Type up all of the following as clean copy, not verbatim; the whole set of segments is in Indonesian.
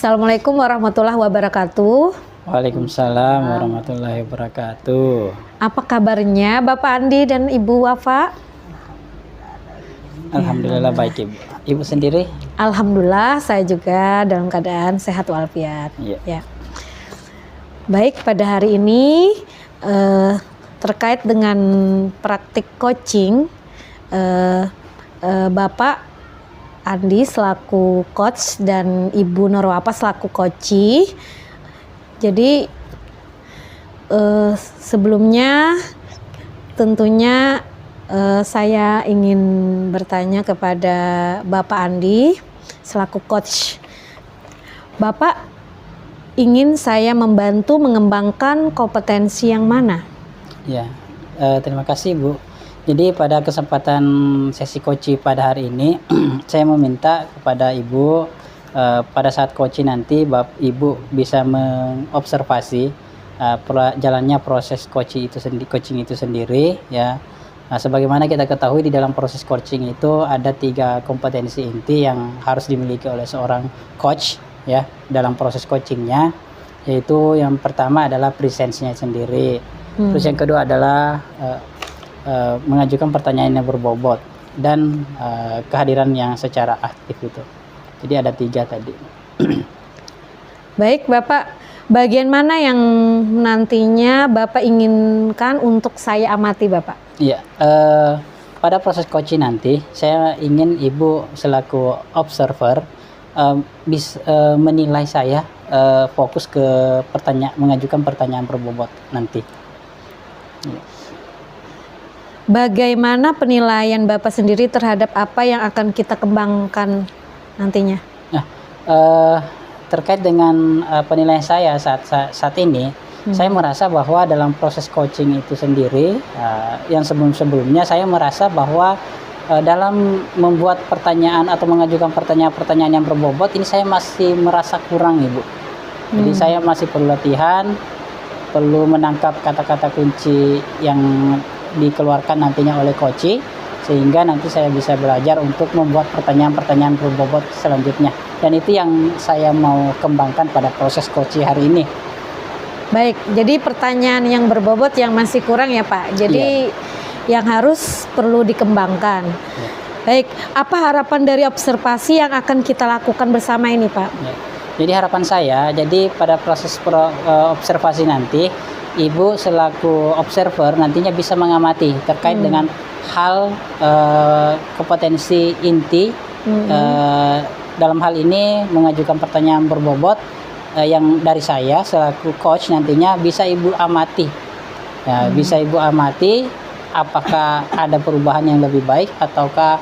Assalamualaikum warahmatullahi wabarakatuh. Waalaikumsalam warahmatullahi wabarakatuh. Apa kabarnya Bapak Andi dan Ibu Wafa? Alhamdulillah baik Ibu. Ibu sendiri? Alhamdulillah saya juga dalam keadaan sehat walafiat. Ya. Baik, pada hari ini terkait dengan praktik coaching, Bapak Andi selaku coach dan Ibu Nurwapa selaku coachee. Jadi sebelumnya tentunya saya ingin bertanya kepada Bapak Andi selaku coach. Bapak ingin saya membantu mengembangkan kompetensi yang mana? Ya, terima kasih Bu. Jadi pada kesempatan sesi coaching pada hari ini saya meminta kepada Ibu pada saat coaching nanti Ibu bisa mengobservasi jalannya proses coaching itu sendiri ya. Nah, sebagaimana kita ketahui di dalam proses coaching itu ada 3 kompetensi inti yang harus dimiliki oleh seorang coach ya dalam proses coachingnya, yaitu yang pertama adalah presence-nya sendiri. Terus yang kedua adalah mengajukan pertanyaan yang berbobot dan kehadiran yang secara aktif itu. Jadi ada 3 tadi. Baik Bapak, bagian mana yang nantinya Bapak inginkan untuk saya amati Bapak? Iya, pada proses coaching nanti saya ingin Ibu selaku observer menilai saya fokus ke mengajukan pertanyaan berbobot nanti. Ya. Bagaimana penilaian Bapak sendiri terhadap apa yang akan kita kembangkan nantinya? Nah, terkait dengan penilaian saya saat ini, saya merasa bahwa dalam proses coaching itu sendiri, yang sebelumnya saya merasa bahwa dalam membuat pertanyaan atau mengajukan pertanyaan-pertanyaan yang berbobot ini saya masih merasa kurang Ibu. Jadi saya masih perlu latihan, perlu menangkap kata-kata kunci yang dikeluarkan nantinya oleh coach, sehingga nanti saya bisa belajar untuk membuat pertanyaan-pertanyaan berbobot selanjutnya, dan itu yang saya mau kembangkan pada proses coaching hari ini. Baik, jadi pertanyaan yang berbobot yang masih kurang ya Pak, jadi yang harus perlu dikembangkan. Baik, apa harapan dari observasi yang akan kita lakukan bersama ini Pak? Jadi harapan saya, jadi pada proses observasi nanti Ibu selaku observer nantinya bisa mengamati terkait dengan hal kompetensi inti, dalam hal ini mengajukan pertanyaan berbobot yang dari saya selaku coach nantinya bisa Ibu amati. Ya, bisa Ibu amati apakah ada perubahan yang lebih baik ataukah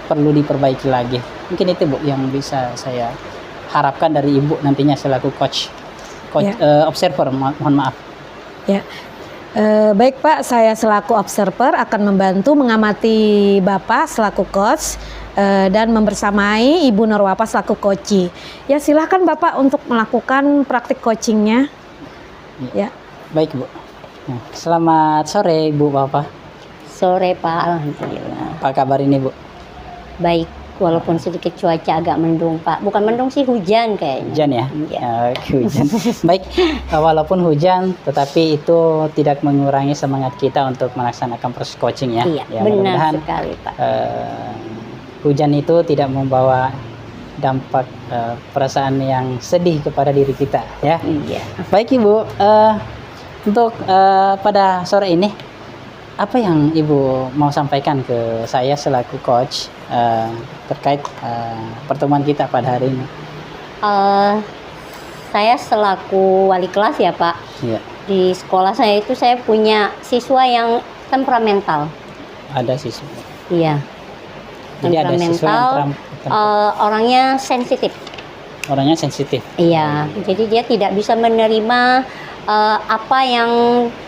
perlu diperbaiki lagi. Mungkin itu Bu yang bisa saya harapkan dari Ibu nantinya selaku coach. Observer, mohon maaf. Ya, baik Pak, saya selaku observer akan membantu mengamati Bapak selaku coach dan membersamai Ibu Nurwapa selaku coachee. Ya, silahkan Bapak untuk melakukan praktik coachingnya. Ya. Baik Bu. Nah, selamat sore Ibu Bapak. Sore Pak, alhamdulillah. Apa kabar ini Bu? Baik. Walaupun sedikit cuaca agak mendung Pak, bukan mendung sih, hujan kayaknya. Hujan ya? Hujan. Baik, walaupun hujan tetapi itu tidak mengurangi semangat kita untuk melaksanakan proses coaching ya. Iya, benar sekali Pak. Hujan itu tidak membawa dampak perasaan yang sedih kepada diri kita ya. Iya. Baik Ibu, untuk pada sore ini apa yang Ibu mau sampaikan ke saya selaku coach terkait pertemuan kita pada hari ini? Saya selaku wali kelas ya Pak. Iya. Di sekolah saya itu saya punya siswa yang temperamental. Ada siswa? Iya. Jadi ada siswa yang orangnya sensitif. Orangnya sensitif? Iya. Jadi dia tidak bisa menerima apa yang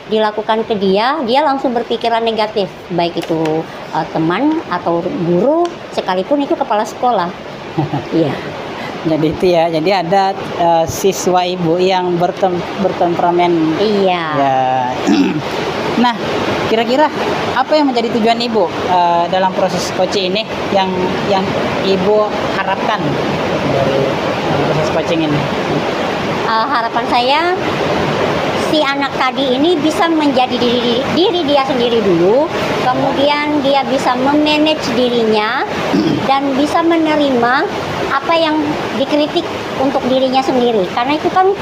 dilakukan ke dia langsung berpikiran negatif, baik itu teman atau guru, sekalipun itu kepala sekolah. Iya. Jadi itu ya, jadi ada siswa Ibu yang bertemperamen. Iya. Ya. Nah, kira-kira apa yang menjadi tujuan Ibu dalam proses coaching ini yang Ibu harapkan dari coaching ini? Harapan saya si anak tadi ini bisa menjadi diri dia sendiri dulu, kemudian dia bisa memanage dirinya dan bisa menerima apa yang dikritik untuk dirinya sendiri, karena itu kan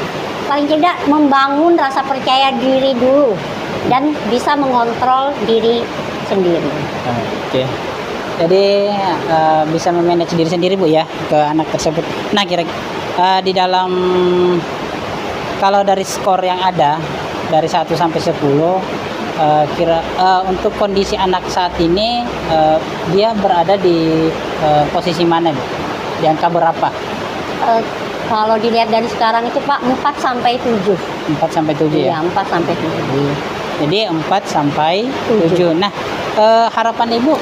paling tidak membangun rasa percaya diri dulu dan bisa mengontrol diri sendiri. Oke. Jadi bisa memanage diri sendiri Bu ya ke anak tersebut. Nah kira-kira di dalam, kalau dari skor yang ada dari 1 sampai 10, untuk kondisi anak saat ini dia berada di posisi mana Bu? Di angka berapa? Kalau dilihat dari sekarang itu Pak 4 sampai 7. 4 sampai 7 ya? Iya, 4 sampai 7. Jadi 4 sampai 7. Nah, harapan Ibu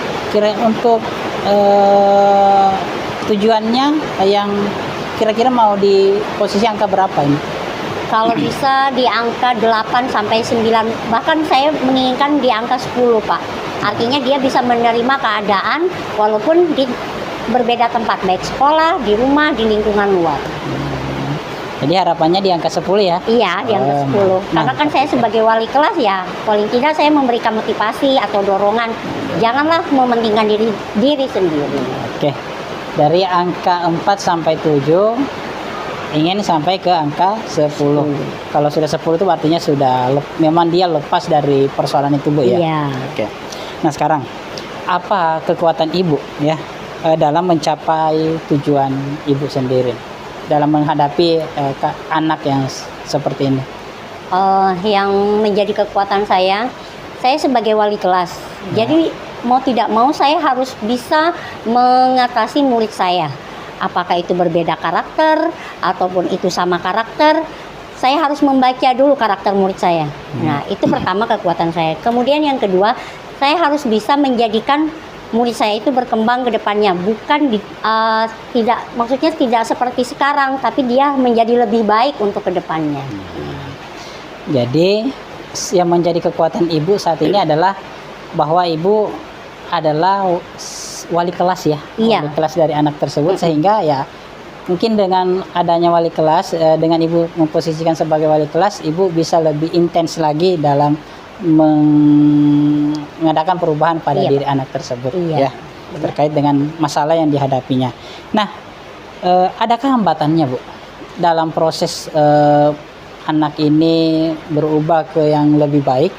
untuk tujuannya yang kira-kira mau di posisi angka berapa ini? Kalau bisa di angka 8 sampai 9, bahkan saya menginginkan di angka 10 Pak. Artinya dia bisa menerima keadaan walaupun di berbeda tempat, baik sekolah, di rumah, di lingkungan luar. Jadi harapannya di angka 10 ya? Iya, di angka 10. Karena kan saya sebagai wali kelas ya, paling tidak saya memberikan motivasi atau dorongan. Janganlah mementingkan diri sendiri. Oke. Dari angka 4 sampai 7 ingin sampai ke angka 10. Kalau sudah 10 itu artinya sudah memang dia lepas dari persoalan itu Bu ya? Iya. Oke. Nah, sekarang apa kekuatan Ibu ya dalam mencapai tujuan Ibu sendiri dalam menghadapi anak yang seperti ini? Yang menjadi kekuatan saya sebagai wali kelas. Jadi mau tidak mau saya harus bisa mengatasi murid saya. Apakah itu berbeda karakter ataupun itu sama karakter, saya harus membaca dulu karakter murid saya. Nah, itu pertama kekuatan saya. Kemudian yang kedua, saya harus bisa menjadikan murid saya itu berkembang ke depannya, bukan maksudnya tidak seperti sekarang, tapi dia menjadi lebih baik untuk ke depannya. Jadi yang menjadi kekuatan Ibu saat ini adalah bahwa Ibu adalah wali kelas ya, Iya. wali kelas dari anak tersebut, sehingga ya mungkin dengan adanya wali kelas, dengan Ibu memposisikan sebagai wali kelas, Ibu bisa lebih intens lagi dalam mengadakan perubahan pada Iya. diri anak tersebut Iya. ya, terkait dengan masalah yang dihadapinya. Nah, adakah hambatannya Bu dalam proses anak ini berubah ke yang lebih baik?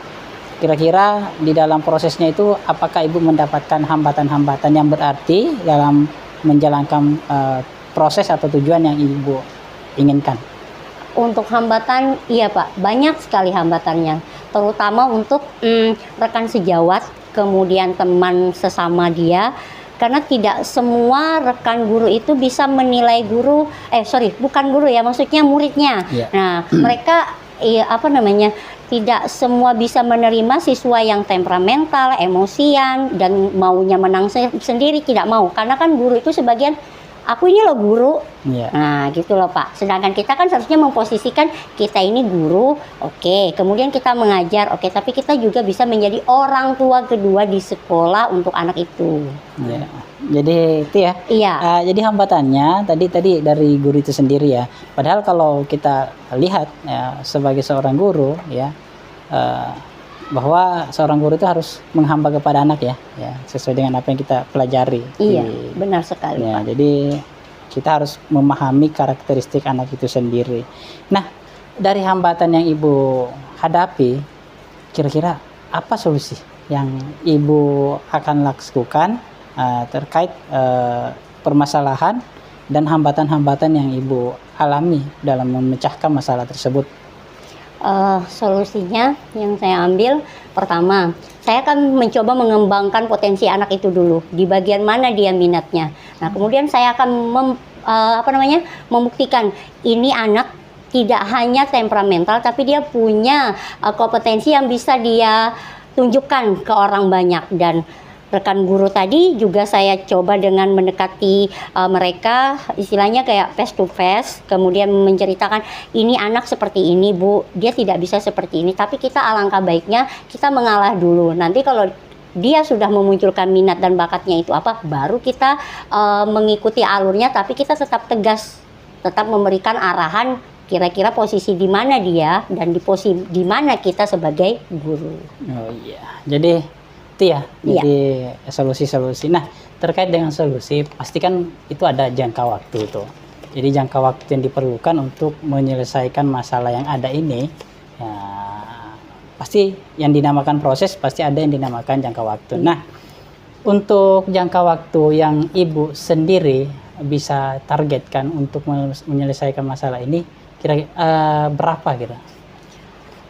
Kira-kira di dalam prosesnya itu apakah Ibu mendapatkan hambatan-hambatan yang berarti dalam menjalankan proses atau tujuan yang Ibu inginkan? Untuk hambatan, iya Pak, banyak sekali hambatannya, terutama untuk rekan sejawat, kemudian teman sesama dia, karena tidak semua rekan guru itu bisa menilai guru, bukan guru ya, maksudnya muridnya. Yeah. Nah, mereka tidak semua bisa menerima siswa yang temperamental, emosian, dan maunya menang sendiri, tidak mau, karena kan guru itu sebagian, aku ini loh guru. Yeah. Nah, gitu loh Pak. Sedangkan kita kan seharusnya memposisikan kita ini guru, oke. Kemudian kita mengajar, oke. Tapi kita juga bisa menjadi orang tua kedua di sekolah untuk anak itu. Yeah. Jadi itu ya. Iya. Jadi hambatannya tadi dari guru itu sendiri ya. Padahal kalau kita lihat ya, sebagai seorang guru ya, bahwa seorang guru itu harus menghamba kepada anak ya, sesuai dengan apa yang kita pelajari. Iya, benar sekali. Ya, Pak. jadi kita harus memahami karakteristik anak itu sendiri. Nah, dari hambatan yang Ibu hadapi, kira-kira apa solusi yang Ibu akan lakukan terkait permasalahan dan hambatan-hambatan yang Ibu alami dalam memecahkan masalah tersebut? Solusinya yang saya ambil, pertama, saya akan mencoba mengembangkan potensi anak itu dulu, di bagian mana dia minatnya. Nah, kemudian saya akan membuktikan ini anak tidak hanya temperamental, tapi dia punya kompetensi yang bisa dia tunjukkan ke orang banyak. Dan rekan guru tadi juga saya coba dengan mendekati mereka, istilahnya kayak face to face, kemudian menceritakan ini anak seperti ini Bu, dia tidak bisa seperti ini, tapi kita alangkah baiknya kita mengalah dulu. Nanti kalau dia sudah memunculkan minat dan bakatnya itu apa, baru kita mengikuti alurnya, tapi kita tetap tegas tetap memberikan arahan kira-kira posisi di mana dia dan di posisi di mana kita sebagai guru. Oh iya, jadi itu ya, Iya. jadi solusi-solusi. Nah, terkait dengan solusi, pastikan itu ada jangka waktu tuh. Jadi jangka waktu yang diperlukan untuk menyelesaikan masalah yang ada ini, ya, pasti yang dinamakan proses, pasti ada yang dinamakan jangka waktu. Nah, untuk jangka waktu yang Ibu sendiri bisa targetkan untuk menyelesaikan masalah ini, kira-kira berapa kira?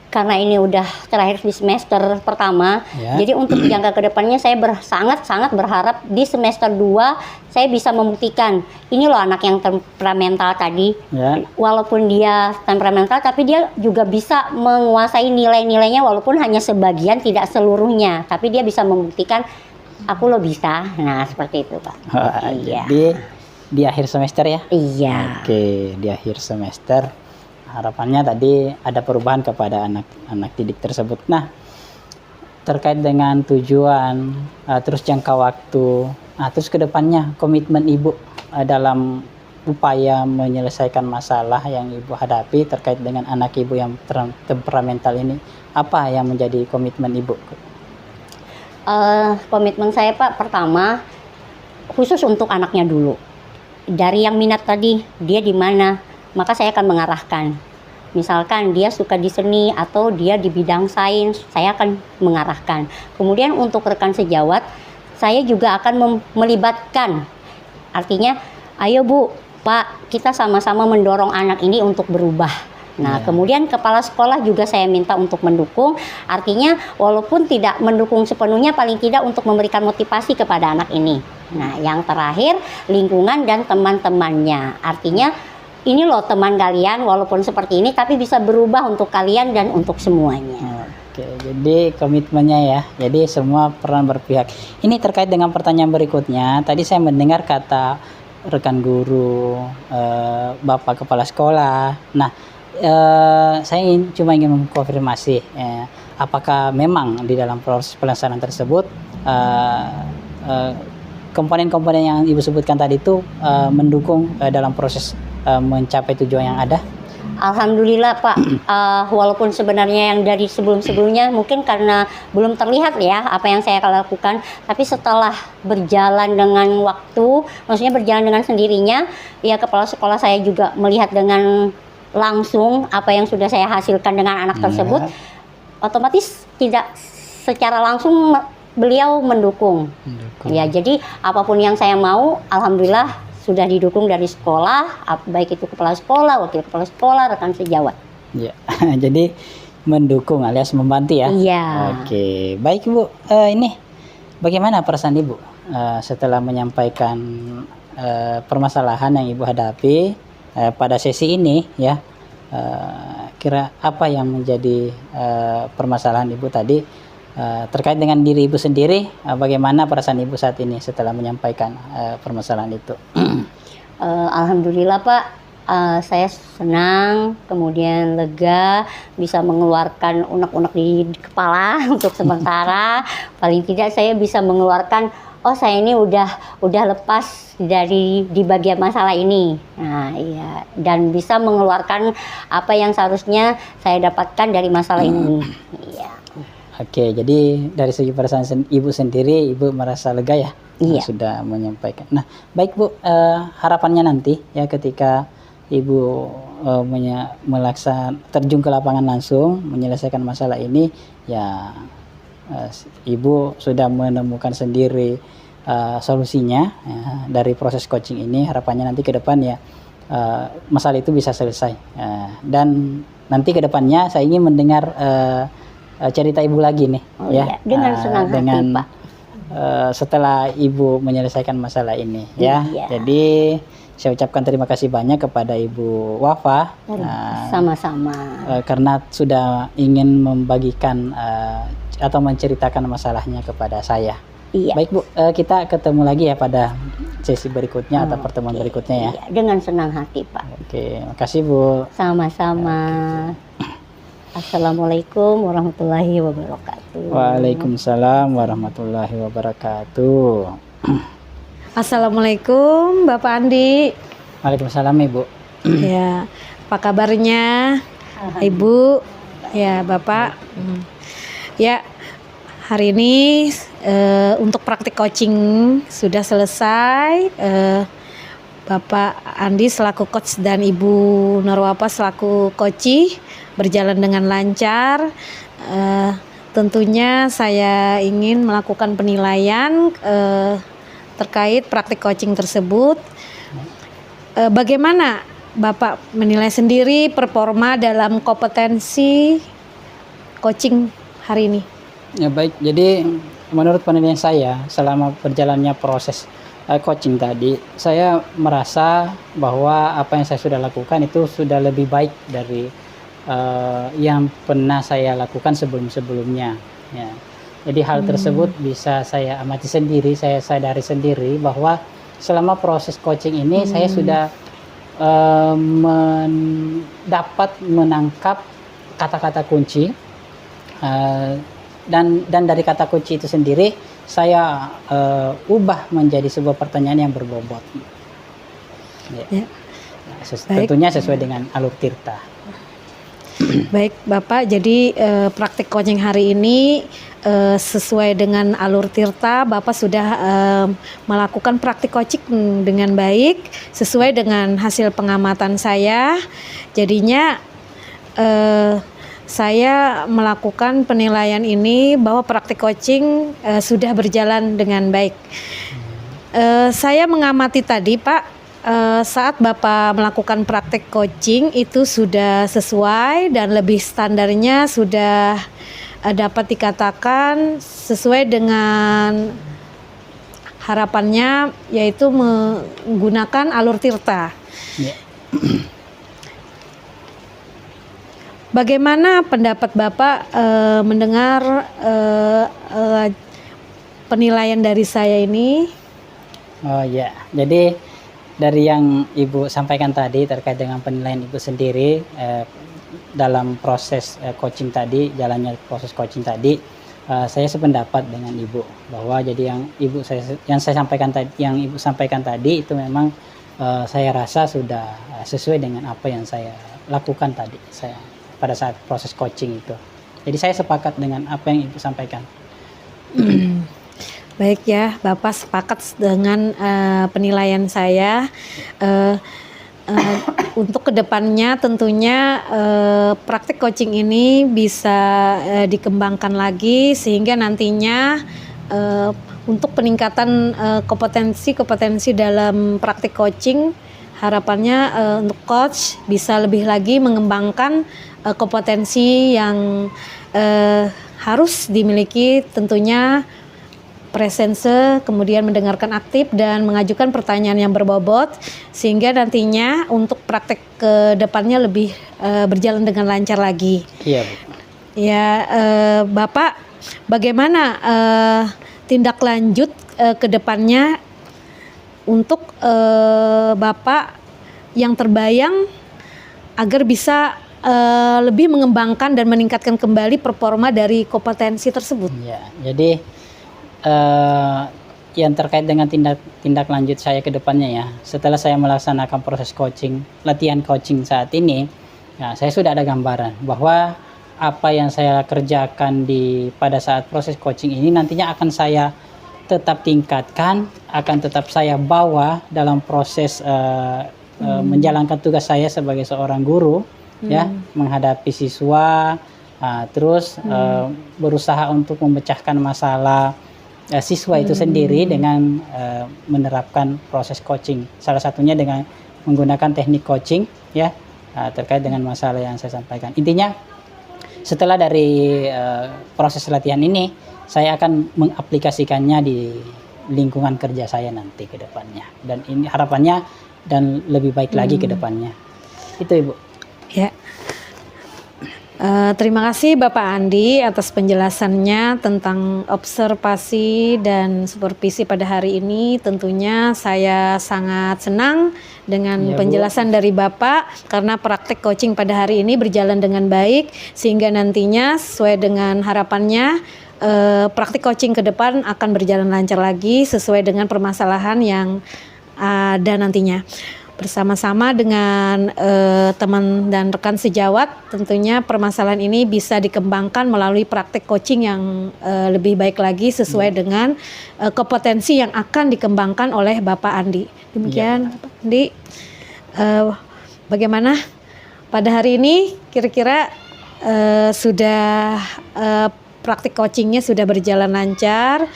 Karena ini udah terakhir di semester pertama, Ya. jadi untuk jangka kedepannya saya sangat berharap di semester 2 saya bisa membuktikan ini loh anak yang temperamental tadi. Ya. Walaupun dia temperamental, tapi dia juga bisa menguasai nilai-nilainya walaupun hanya sebagian, tidak seluruhnya. Tapi dia bisa membuktikan aku lo bisa. Nah seperti itu Pak. Wah, Iya. Jadi di akhir semester ya? Iya. Oke, di akhir semester harapannya tadi ada perubahan kepada anak-anak didik tersebut. Nah, terkait dengan tujuan, terus jangka waktu, terus kedepannya komitmen Ibu dalam upaya menyelesaikan masalah yang Ibu hadapi terkait dengan anak Ibu yang temperamental ini, apa yang menjadi komitmen Ibu? Komitmen saya Pak, pertama khusus untuk anaknya dulu. Dari yang minat tadi, dia di mana? Maka saya akan mengarahkan. Misalkan dia suka di seni atau dia di bidang sains, saya akan mengarahkan. Kemudian untuk rekan sejawat, saya juga akan melibatkan. Artinya, ayo Bu, Pak, kita sama-sama mendorong anak ini untuk berubah. Nah, kemudian kepala sekolah juga saya minta untuk mendukung. Artinya, walaupun tidak mendukung sepenuhnya, paling tidak untuk memberikan motivasi kepada anak ini. Nah, yang terakhir, lingkungan dan teman-temannya. Artinya, ini loh teman kalian, walaupun seperti ini, tapi bisa berubah untuk kalian dan untuk semuanya. Oke, jadi komitmennya ya. Jadi semua peran berpihak. Ini terkait dengan pertanyaan berikutnya. Tadi saya mendengar kata rekan guru, Bapak Kepala Sekolah. Nah, saya cuma ingin mengkonfirmasi, apakah memang di dalam proses pelaksanaan tersebut komponen-komponen yang Ibu sebutkan tadi itu mendukung dalam proses mencapai tujuan yang ada? Alhamdulillah Pak, walaupun sebenarnya yang dari sebelum-sebelumnya mungkin karena belum terlihat ya apa yang saya lakukan, tapi setelah berjalan dengan waktu, maksudnya berjalan dengan sendirinya, ya kepala sekolah saya juga melihat dengan langsung apa yang sudah saya hasilkan dengan anak tersebut, otomatis tidak secara langsung beliau mendukung. Ya, jadi apapun yang saya mau, alhamdulillah sudah didukung dari sekolah, baik itu kepala sekolah, wakil kepala sekolah, rekan sejawat. Ya, jadi mendukung alias membantu ya. Iya. Oke, baik Bu. Ini bagaimana perasaan Ibu setelah menyampaikan permasalahan yang Ibu hadapi pada sesi ini ya? Kira apa yang menjadi permasalahan Ibu tadi terkait dengan diri Ibu sendiri? Bagaimana perasaan Ibu saat ini setelah menyampaikan permasalahan itu? Alhamdulillah Pak, saya senang, kemudian lega, bisa mengeluarkan unek-unek di kepala untuk sementara. Paling tidak saya bisa mengeluarkan, oh saya ini udah lepas dari di bagian masalah ini. Nah iya, dan bisa mengeluarkan apa yang seharusnya saya dapatkan dari masalah ini. Iya. Oke, jadi dari segi perasaan Ibu sendiri, Ibu merasa lega ya? Iya. Sudah menyampaikan. Nah, baik Bu, harapannya nanti ya ketika Ibu terjun ke lapangan langsung menyelesaikan masalah ini, ya Ibu sudah menemukan sendiri solusinya ya, dari proses coaching ini. Harapannya nanti ke depan ya masalah itu bisa selesai. Dan nanti ke depannya saya ingin mendengar cerita Ibu lagi nih. Oh, ya. iya. Dengan senang hati Pak. Setelah Ibu menyelesaikan masalah ini ya. Iya. Jadi saya ucapkan terima kasih banyak kepada Ibu Wafa Sama-sama. karena sudah ingin membagikan atau menceritakan masalahnya kepada saya. Iya. Baik Bu, kita ketemu lagi ya pada sesi berikutnya atau pertemuan berikutnya ya. Iya, dengan senang hati Pak. Oke, makasih Bu. Sama-sama. Assalamualaikum warahmatullahi wabarakatuh. Waalaikumsalam warahmatullahi wabarakatuh. Assalamualaikum Bapak Andi. Waalaikumsalam Ibu. Ya, apa kabarnya Ibu? Ya, Bapak. Ya, hari ini untuk praktik coaching sudah selesai. Bapak Andi selaku coach dan Ibu Norwapa selaku coach berjalan dengan lancar. Tentunya saya ingin melakukan penilaian terkait praktik coaching tersebut. Bagaimana Bapak menilai sendiri performa dalam kompetensi coaching hari ini? Ya baik, jadi menurut penilaian saya selama berjalannya proses coaching tadi, saya merasa bahwa apa yang saya sudah lakukan itu sudah lebih baik dari yang pernah saya lakukan sebelum-sebelumnya. Ya. Jadi hal tersebut bisa saya amati sendiri, saya sadari sendiri bahwa selama proses coaching ini saya sudah dapat menangkap kata-kata kunci. Dan dari kata kunci itu sendiri saya ubah menjadi sebuah pertanyaan yang berbobot. Ya. Tentunya sesuai dengan alur tirta. Baik Bapak, jadi praktik coaching hari ini sesuai dengan alur tirta. Bapak sudah melakukan praktik coaching dengan baik sesuai dengan hasil pengamatan saya. Jadinya saya melakukan penilaian ini bahwa praktik coaching sudah berjalan dengan baik. Saya mengamati tadi Pak, saat Bapak melakukan praktik coaching itu sudah sesuai dan lebih standarnya sudah dapat dikatakan sesuai dengan harapannya, yaitu menggunakan alur tirta. Ya. Bagaimana pendapat Bapak mendengar penilaian dari saya ini? Oh ya, jadi dari yang Ibu sampaikan tadi terkait dengan penilaian Ibu sendiri dalam proses coaching tadi, jalannya proses coaching tadi, saya sependapat dengan Ibu bahwa jadi yang saya sampaikan tadi, yang Ibu sampaikan tadi itu memang saya rasa sudah sesuai dengan apa yang saya lakukan tadi pada saat proses coaching itu. Jadi saya sepakat dengan apa yang Ibu sampaikan. Baik ya, Bapak sepakat dengan penilaian saya. Untuk kedepannya tentunya praktik coaching ini bisa dikembangkan lagi sehingga nantinya untuk peningkatan kompetensi dalam praktik coaching, harapannya untuk coach bisa lebih lagi mengembangkan kompetensi yang harus dimiliki, tentunya presence, kemudian mendengarkan aktif dan mengajukan pertanyaan yang berbobot sehingga nantinya untuk praktek ke depannya lebih berjalan dengan lancar lagi. Iya, Bu. Ya, Bapak, bagaimana tindak lanjut ke depannya untuk Bapak yang terbayang agar bisa lebih mengembangkan dan meningkatkan kembali performa dari kompetensi tersebut? Ya, jadi yang terkait dengan tindak lanjut saya ke depannya ya, setelah saya melaksanakan proses coaching, latihan coaching saat ini, ya, saya sudah ada gambaran bahwa apa yang saya kerjakan pada saat proses coaching ini nantinya akan saya tetap tingkatkan, akan tetap saya bawa dalam proses menjalankan tugas saya sebagai seorang guru, ya, menghadapi siswa, terus berusaha untuk memecahkan masalah siswa itu sendiri dengan menerapkan proses coaching. Salah satunya dengan menggunakan teknik coaching, ya, terkait dengan masalah yang saya sampaikan. Intinya setelah dari proses latihan ini, saya akan mengaplikasikannya di lingkungan kerja saya nanti ke depannya. Dan ini harapannya dan lebih baik lagi ke depannya. Itu Ibu. Ya. Terima kasih Bapak Andi atas penjelasannya tentang observasi dan supervisi pada hari ini. Tentunya saya sangat senang dengan penjelasan dari Bapak karena praktek coaching pada hari ini berjalan dengan baik sehingga nantinya sesuai dengan harapannya praktik coaching ke depan akan berjalan lancar lagi sesuai dengan permasalahan yang ada nantinya. bersama-sama dengan teman dan rekan sejawat, tentunya permasalahan ini bisa dikembangkan melalui praktek coaching yang lebih baik lagi sesuai dengan kompetensi yang akan dikembangkan oleh Bapak Andi. Demikian, Bapak Andi. Bagaimana pada hari ini? Kira-kira sudah praktik coachingnya sudah berjalan lancar.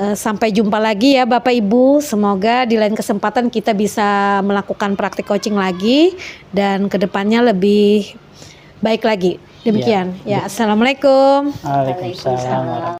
Sampai jumpa lagi ya Bapak Ibu, semoga di lain kesempatan kita bisa melakukan praktik coaching lagi dan kedepannya lebih baik lagi. Demikian ya. Assalamualaikum. Waalaikumsalam.